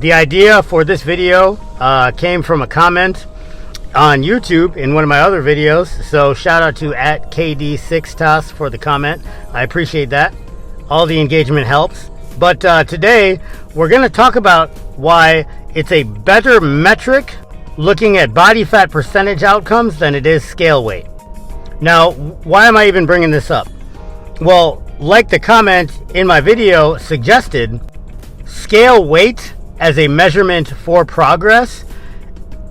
The idea for this video came from a comment on YouTube in one of my other videos. So shout out to @KD6TOS for the comment. I appreciate that. All the engagement helps. But today we're going to talk about why it's a better metric looking at body fat percentage outcomes than it is scale weight. Now, why am I even bringing this up? Well, like the comment in my video suggested, scale weight as a measurement for progress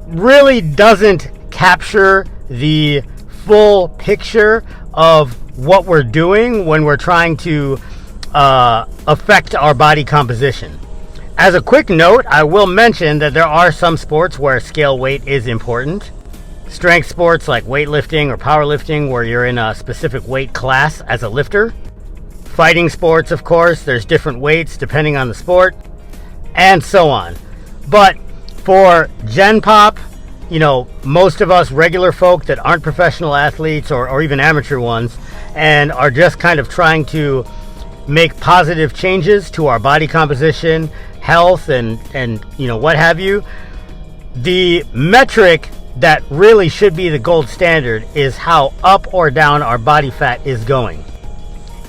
really doesn't capture the full picture of what we're doing when we're trying to affect our body composition. As a quick note, I will mention that there are some sports where scale weight is important. Strength sports like weightlifting or powerlifting, where you're in a specific weight class as a lifter. Fighting sports, of course, there's different weights depending on the sport, and so on. But for Gen Pop, you know, most of us regular folk that aren't professional athletes or even amateur ones and are just kind of trying to make positive changes to our body composition, health, and you know, what have you, the metric that really should be the gold standard is how up or down our body fat is going.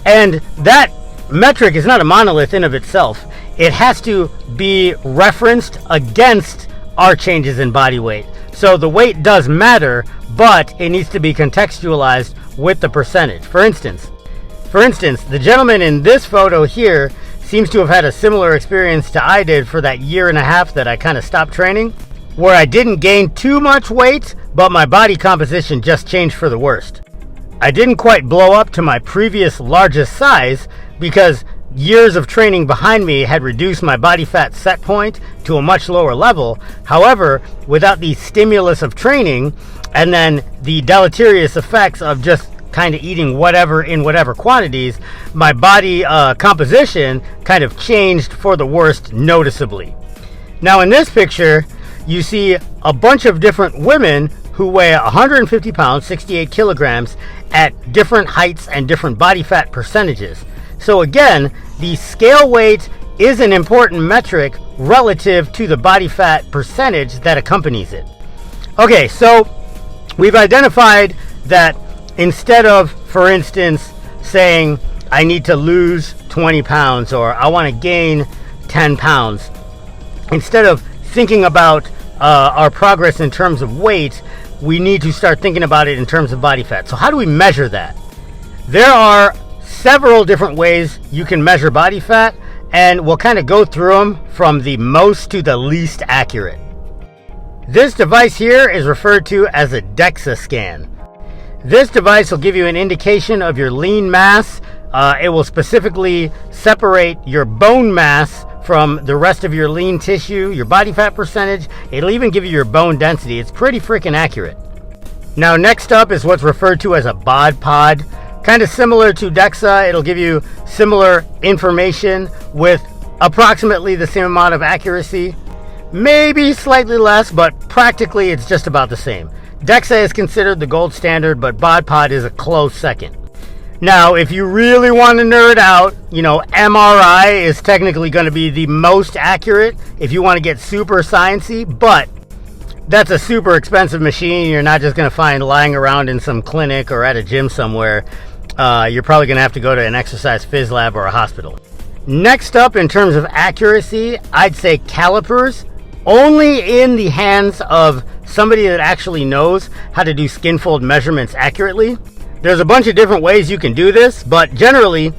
And that metric is not a monolith in of itself. It has to be referenced against our changes in body weight. So the weight does matter, but it needs to be contextualized with the percentage. For instance, the gentleman in this photo here seems to have had a similar experience to I did for that year and a half that I kind of stopped training, where I didn't gain too much weight, but my body composition just changed for the worst. I didn't quite blow up to my previous largest size because years of training behind me had reduced my body fat set point to a much lower level. However, without the stimulus of training and then the deleterious effects of just kind of eating whatever in whatever quantities, my body composition kind of changed for the worst noticeably. Now in this picture, you see a bunch of different women who weigh 150 pounds, 68 kilograms at different heights and different body fat percentages. So again, the scale weight is an important metric relative to the body fat percentage that accompanies it. Okay, so we've identified that instead of, for instance, saying I need to lose 20 pounds or I want to gain 10 pounds, instead of thinking about our progress in terms of weight, we need to start thinking about it in terms of body fat. So how do we measure that? There are several different ways you can measure body fat, and we'll kind of go through them from the most to the least accurate. This device here is referred to as a DEXA scan. This device will give you an indication of your lean mass. It will specifically separate your bone mass from the rest of your lean tissue, your body fat percentage. It'll even give you your bone density. It's pretty freaking accurate. Now next up is what's referred to as a bod pod. Kind of similar to DEXA, it'll give you similar information with approximately the same amount of accuracy. Maybe slightly less, but practically it's just about the same. DEXA is considered the gold standard, but bod pod is a close second. Now, if you really want to nerd out, you know, MRI is technically going to be the most accurate if you want to get super sciencey, but that's a super expensive machine you're not just going to find lying around in some clinic or at a gym somewhere. You're probably going to have to go to an exercise phys lab or a hospital. Next up, in terms of accuracy, I'd say calipers, only in the hands of somebody that actually knows how to do skin fold measurements accurately. There's a bunch of different ways you can do this, but generally,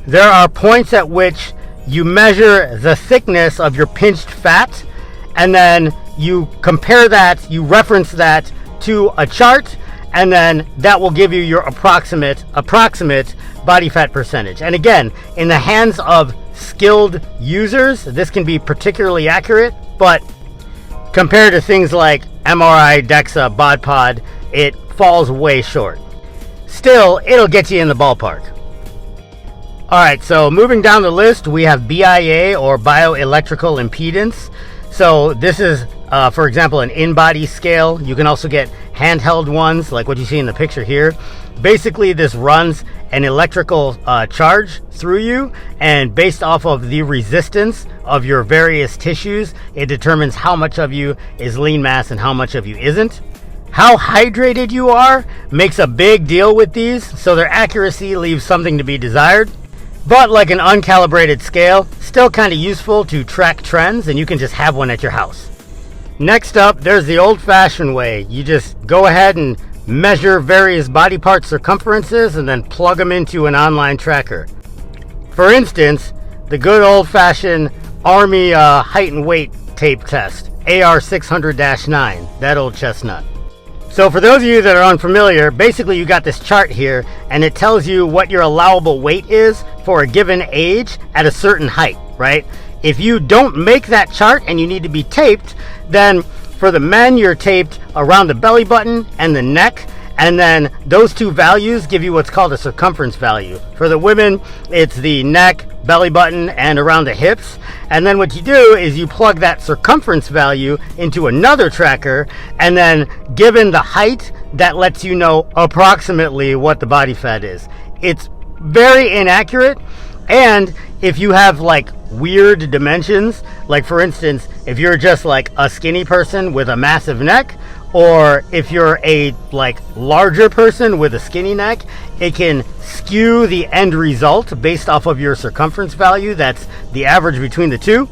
there are points at which you measure the thickness of your pinched fat, and then you compare that, you reference that to a chart, and then that will give you your approximate body fat percentage. And again, in the hands of skilled users, this can be particularly accurate, but compared to things like MRI, DEXA, bod pod, it falls way short. Still, it'll get you in the ballpark. Alright, so moving down the list, we have BIA, or bioelectrical impedance. So this is, for example, an in-body scale. You can also get handheld ones, like what you see in the picture here. Basically, this runs an electrical charge through you, and based off of the resistance of your various tissues, it determines how much of you is lean mass and how much of you isn't. How hydrated you are makes a big deal with these, so their accuracy leaves something to be desired. But like an uncalibrated scale, still kind of useful to track trends, and you can just have one at your house. Next up, there's the old-fashioned way. You just go ahead and measure various body part circumferences and then plug them into an online tracker. For instance, the good old-fashioned Army height and weight tape test, AR 600-9, that old chestnut. So for those of you that are unfamiliar, basically you got this chart here, and it tells you what your allowable weight is for a given age at a certain height, right? If you don't make that chart and you need to be taped, then for the men, you're taped around the belly button and the neck, and then those two values give you what's called a circumference value. For the women, it's the neck, belly button, and around the hips. And then what you do is you plug that circumference value into another tracker, and then given the height, that lets you know approximately what the body fat is. It's very inaccurate, and if you have like weird dimensions, like for instance, if you're just like a skinny person with a massive neck, or if you're a like larger person with a skinny neck, it can skew the end result based off of your circumference value. That's the average between the two.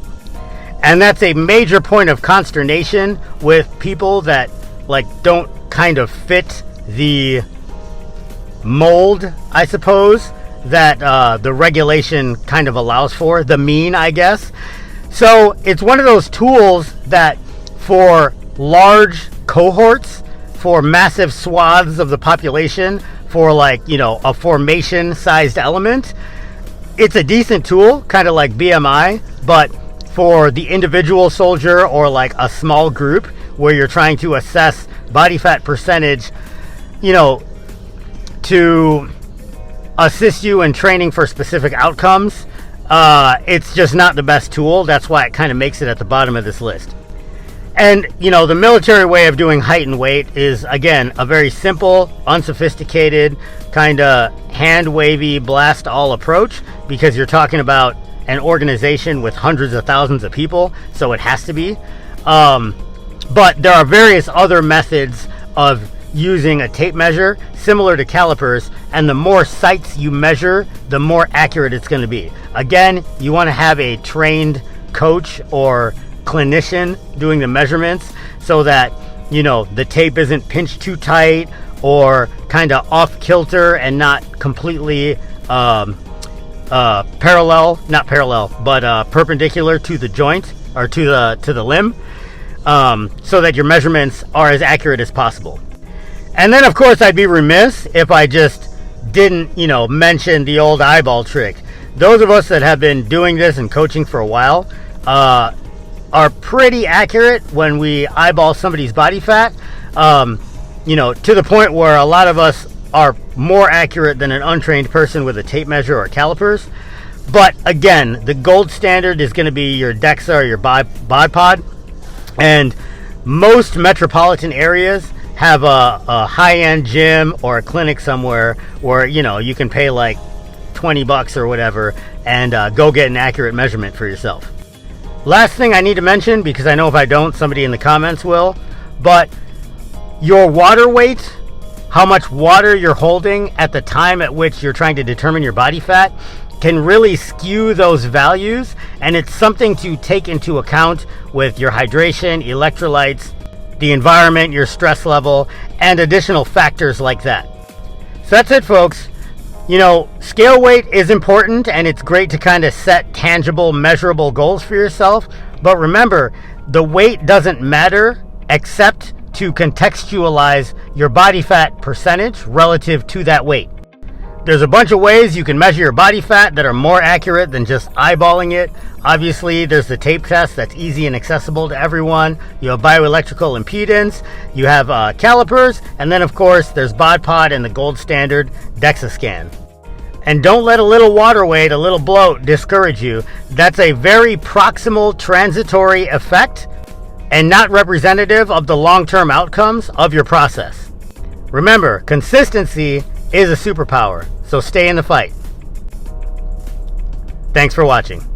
And that's a major point of consternation with people that like don't kind of fit the mold, I suppose, that the regulation kind of allows for, the mean, I guess. So it's one of those tools that for large cohorts, for massive swaths of the population, for like, you know, a formation sized element, it's a decent tool, kind of like BMI. But for the individual soldier or like a small group where you're trying to assess body fat percentage, you know, to assist you in training for specific outcomes, it's just not the best tool. That's why it kind of makes it at the bottom of this list. And, you know, the military way of doing height and weight is, again, a very simple, unsophisticated, kind of hand-wavy, blast-all approach, because you're talking about an organization with hundreds of thousands of people, so it has to be. But there are various other methods of using a tape measure similar to calipers, and the more sites you measure, the more accurate it's going to be. Again, you want to have a trained coach or clinician doing the measurements so that, you know, the tape isn't pinched too tight or kind of off kilter and not completely perpendicular to the joint or to the limb, so that your measurements are as accurate as possible. And then, of course, I'd be remiss if I just didn't, you know, mention the old eyeball trick. Those of us that have been doing this and coaching for a while are pretty accurate when we eyeball somebody's body fat, you know, to the point where a lot of us are more accurate than an untrained person with a tape measure or calipers. But again, the gold standard is going to be your DEXA or your bod pod. And most metropolitan areas have a high-end gym or a clinic somewhere where, you know, you can pay like $20 or whatever and go get an accurate measurement for yourself. Last thing I need to mention, because I know if I don't, somebody in the comments will, but your water weight, how much water you're holding at the time at which you're trying to determine your body fat, can really skew those values, and it's something to take into account with your hydration, electrolytes, the environment, your stress level, and additional factors like that. So that's it, folks. You know, scale weight is important, and it's great to kind of set tangible, measurable goals for yourself. But remember, the weight doesn't matter except to contextualize your body fat percentage relative to that weight. There's a bunch of ways you can measure your body fat that are more accurate than just eyeballing it. Obviously, there's the tape test that's easy and accessible to everyone. You have bioelectrical impedance, you have calipers, and then of course there's bod pod and the gold standard DEXA scan. And don't let a little water weight, a little bloat discourage you. That's a very proximal transitory effect and not representative of the long-term outcomes of your process. Remember, consistency is a superpower, so stay in the fight. Thanks for watching.